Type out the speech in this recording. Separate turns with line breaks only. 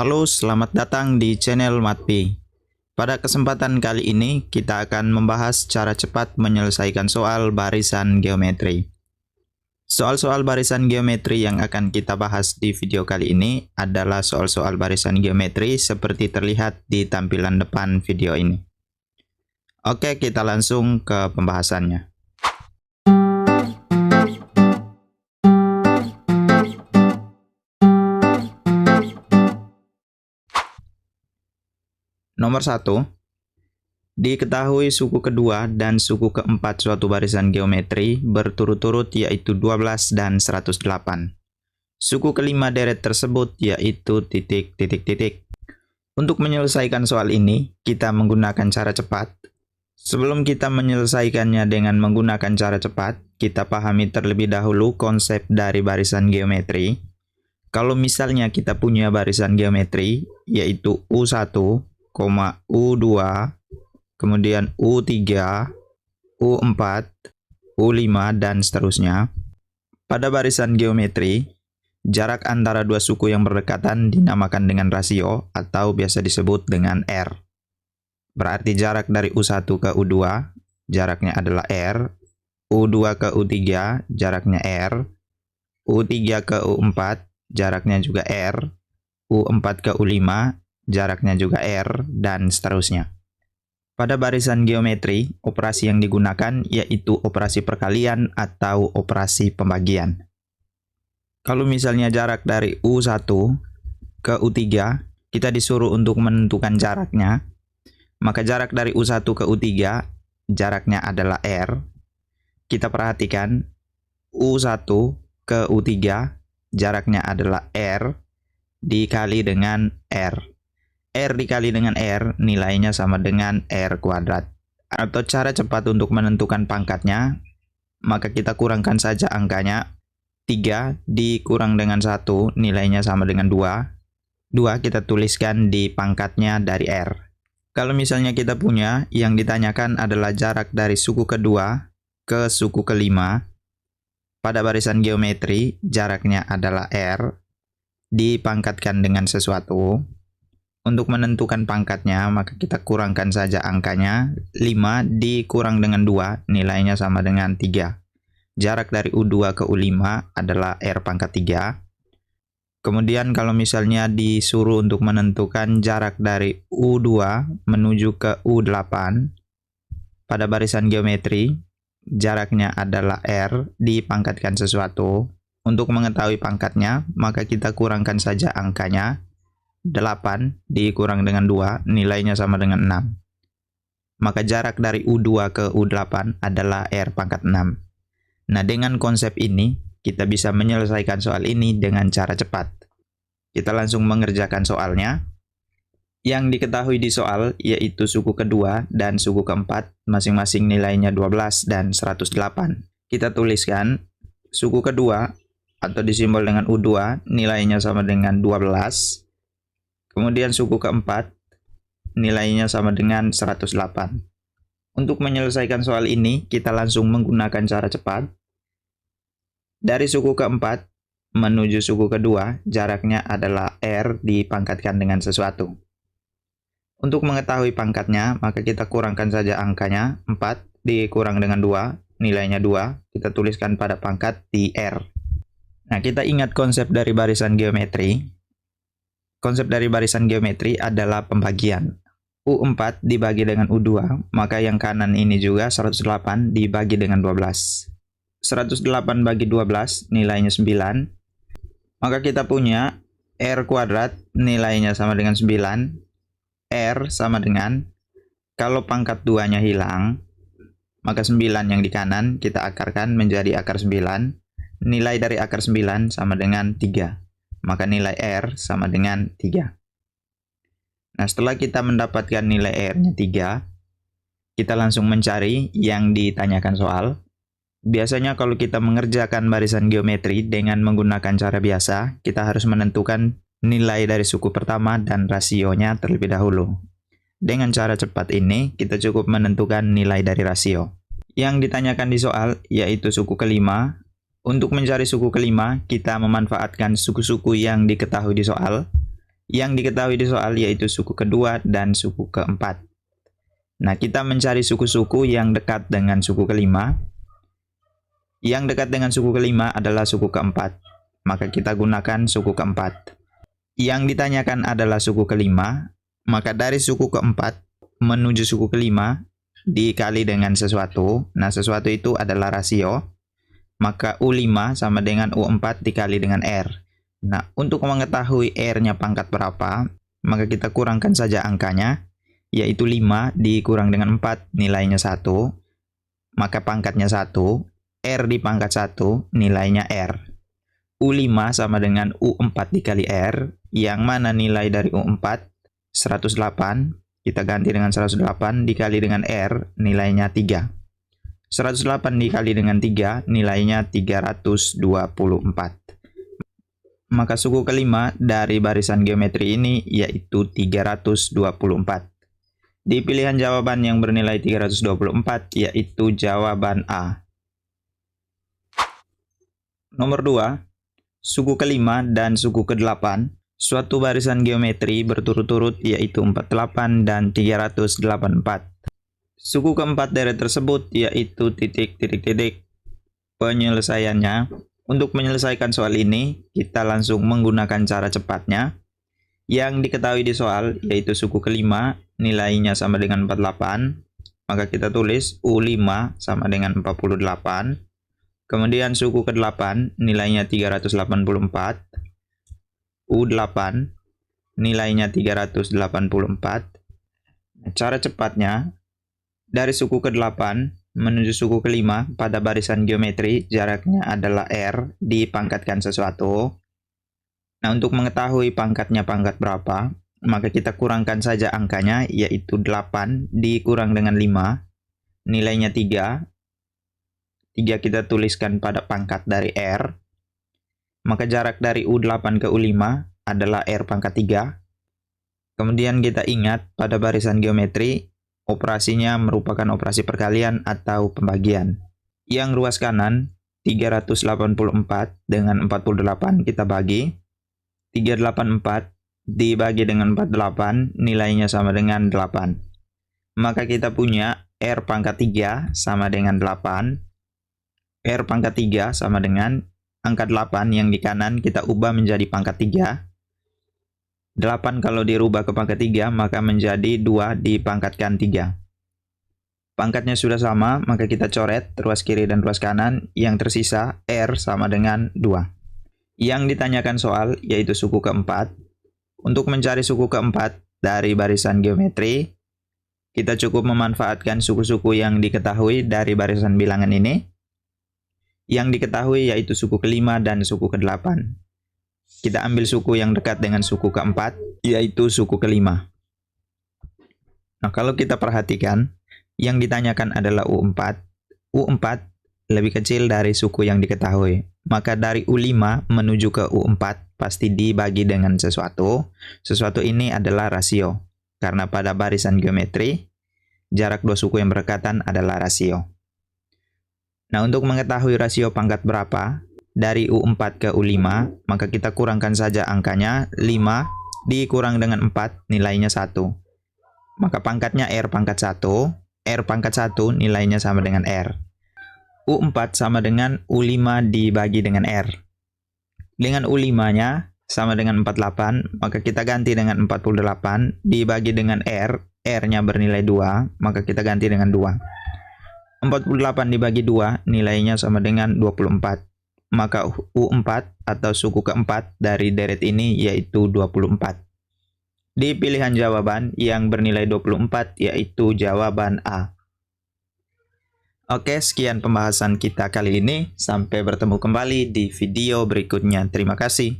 Halo, selamat datang di channel Matpi. Pada kesempatan kali ini, kita akan membahas cara cepat menyelesaikan soal barisan geometri. Soal-soal barisan geometri yang akan kita bahas di video kali ini adalah soal-soal barisan geometri seperti terlihat di tampilan depan video ini. Oke, kita langsung ke pembahasannya. Nomor 1. Diketahui suku kedua dan suku keempat suatu barisan geometri berturut-turut yaitu 12 dan 108. Suku kelima deret tersebut yaitu titik. Untuk menyelesaikan soal ini, kita menggunakan cara cepat. Sebelum kita menyelesaikannya dengan menggunakan cara cepat, kita pahami terlebih dahulu konsep dari barisan geometri. Kalau misalnya kita punya barisan geometri yaitu U1, U2, kemudian U3, U4, U5, dan seterusnya. Pada barisan geometri, jarak antara dua suku yang berdekatan dinamakan dengan rasio atau biasa disebut dengan R. Berarti jarak dari U1 ke U2, jaraknya adalah R, U2 ke U3, jaraknya R, U3 ke U4, jaraknya juga R, U4 ke U5, jaraknya juga R, dan seterusnya. Pada barisan geometri, operasi yang digunakan yaitu operasi perkalian atau operasi pembagian. Kalau misalnya jarak dari U1 ke U3, kita disuruh untuk menentukan jaraknya, maka jarak dari U1 ke U3, jaraknya adalah R. Kita perhatikan, U1 ke U3, jaraknya adalah R, dikali dengan R. R dikali dengan R nilainya sama dengan R kuadrat. Atau cara cepat untuk menentukan pangkatnya, maka kita kurangkan saja angkanya. 3 dikurang dengan 1 nilainya sama dengan 2. 2 kita tuliskan di pangkatnya dari R. Kalau misalnya kita punya yang ditanyakan adalah jarak dari suku kedua ke suku kelima, pada barisan geometri jaraknya adalah R, dipangkatkan dengan sesuatu. Untuk menentukan pangkatnya, maka kita kurangkan saja angkanya. 5 dikurang dengan 2, nilainya sama dengan 3. Jarak dari U2 ke U5 adalah R pangkat 3. Kemudian kalau misalnya disuruh untuk menentukan jarak dari U2 menuju ke U8, pada barisan geometri, jaraknya adalah R, dipangkatkan sesuatu. Untuk mengetahui pangkatnya, maka kita kurangkan saja angkanya. 8 dikurang dengan 2, nilainya sama dengan 6. Maka jarak dari U2 ke U8 adalah R pangkat 6. Nah, dengan konsep ini, kita bisa menyelesaikan soal ini dengan cara cepat. Kita langsung mengerjakan soalnya. Yang diketahui di soal yaitu suku kedua dan suku keempat, masing-masing nilainya 12 dan 108. Kita tuliskan suku kedua atau disimbol dengan U2, nilainya sama dengan 12. Kemudian suku keempat, nilainya sama dengan 108. Untuk menyelesaikan soal ini, kita langsung menggunakan cara cepat. Dari suku keempat menuju suku kedua, jaraknya adalah R dipangkatkan dengan sesuatu. Untuk mengetahui pangkatnya, maka kita kurangkan saja angkanya. 4 dikurang dengan 2, nilainya 2. Kita tuliskan pada pangkat di R. Nah, kita ingat konsep dari barisan geometri. Konsep dari barisan geometri adalah pembagian. U4 dibagi dengan U2, maka yang kanan ini juga 108 dibagi dengan 12. 108 bagi 12 nilainya 9. Maka kita punya R kuadrat nilainya sama dengan 9. R sama dengan, kalau pangkat 2-nya hilang, maka 9 yang di kanan kita akarkan menjadi akar 9. Nilai dari akar 9 sama dengan 3. Maka nilai R sama dengan 3. Nah, setelah kita mendapatkan nilai R-nya 3, kita langsung mencari yang ditanyakan soal. Biasanya kalau kita mengerjakan barisan geometri dengan menggunakan cara biasa, kita harus menentukan nilai dari suku pertama dan rasionya terlebih dahulu. Dengan cara cepat ini, kita cukup menentukan nilai dari rasio. Yang ditanyakan di soal yaitu suku kelima. Untuk mencari suku kelima, kita memanfaatkan suku-suku yang diketahui di soal, Yang diketahui di soal yaitu suku kedua dan suku keempat. Nah, kita mencari suku-suku yang dekat dengan suku kelima. Yang dekat dengan suku kelima adalah suku keempat. Maka kita gunakan suku keempat. Yang ditanyakan adalah suku kelima. Maka dari suku keempat menuju suku kelima dikali dengan sesuatu. Nah, sesuatu itu adalah rasio. Maka U5 sama dengan U4 dikali dengan R. Nah, untuk mengetahui R-nya pangkat berapa, maka kita kurangkan saja angkanya, yaitu 5 dikurang dengan 4, nilainya 1. Maka pangkatnya 1, R di pangkat 1, nilainya R. U5 sama dengan U4 dikali R, yang mana nilai dari U4, 108, kita ganti dengan 108 dikali dengan R, nilainya 3. 108 dikali dengan 3, nilainya 324. Maka suku kelima dari barisan geometri ini yaitu 324. Di pilihan jawaban yang bernilai 324 yaitu jawaban A. Nomor 2, suku kelima dan suku ke-8, suatu barisan geometri berturut-turut yaitu 48 dan 384. Suku keempat deret tersebut yaitu titik. Penyelesaiannya, untuk menyelesaikan soal ini, kita langsung menggunakan cara cepatnya. Yang diketahui di soal yaitu suku kelima, nilainya sama dengan 48. Maka kita tulis U5 sama dengan 48. Kemudian suku ke-8, nilainya 384. U8, nilainya 384. Cara cepatnya, dari suku ke-8 menuju suku kelima pada barisan geometri jaraknya adalah R dipangkatkan sesuatu. Nah, untuk mengetahui pangkatnya pangkat berapa, maka kita kurangkan saja angkanya yaitu 8 dikurang dengan 5, nilainya 3. 3 kita tuliskan pada pangkat dari R. Maka jarak dari U8 ke U5 adalah R pangkat 3. Kemudian kita ingat pada barisan geometri operasinya merupakan operasi perkalian atau pembagian. Yang ruas kanan 384 dengan 48 kita bagi. 384 dibagi dengan 48 nilainya sama dengan 8. Maka kita punya R pangkat 3 sama dengan 8. R pangkat 3 sama dengan angka 8 yang di kanan kita ubah menjadi pangkat 3. 8 kalau dirubah ke pangkat 3 maka menjadi 2 dipangkatkan 3. Pangkatnya sudah sama, maka kita coret ruas kiri dan ruas kanan. Yang tersisa R sama dengan 2. Yang ditanyakan soal yaitu suku keempat. Untuk mencari suku keempat dari barisan geometri, kita cukup memanfaatkan suku-suku yang diketahui dari barisan bilangan ini. Yang diketahui yaitu suku kelima dan suku ke-8. Kita ambil suku yang dekat dengan suku keempat, yaitu suku kelima. Nah, kalau kita perhatikan, yang ditanyakan adalah U4. U4 lebih kecil dari suku yang diketahui. Maka dari U5 menuju ke U4 pasti dibagi dengan sesuatu. Sesuatu ini adalah rasio. Karena pada barisan geometri, jarak dua suku yang berdekatan adalah rasio. Nah, untuk mengetahui rasio pangkat berapa, dari U4 ke U5, maka kita kurangkan saja angkanya, 5 dikurang dengan 4, nilainya 1. Maka pangkatnya R pangkat 1, R pangkat 1 nilainya sama dengan R. U4 sama dengan U5 dibagi dengan R. Dengan U5-nya sama dengan 48, maka kita ganti dengan 48, dibagi dengan R, R-nya bernilai 2, maka kita ganti dengan 2. 48 dibagi 2, nilainya sama dengan 24. Maka U4 atau suku keempat dari deret ini yaitu 24. Di pilihan jawaban yang bernilai 24 yaitu jawaban A. Oke, sekian pembahasan kita kali ini. Sampai bertemu kembali di video berikutnya. Terima kasih.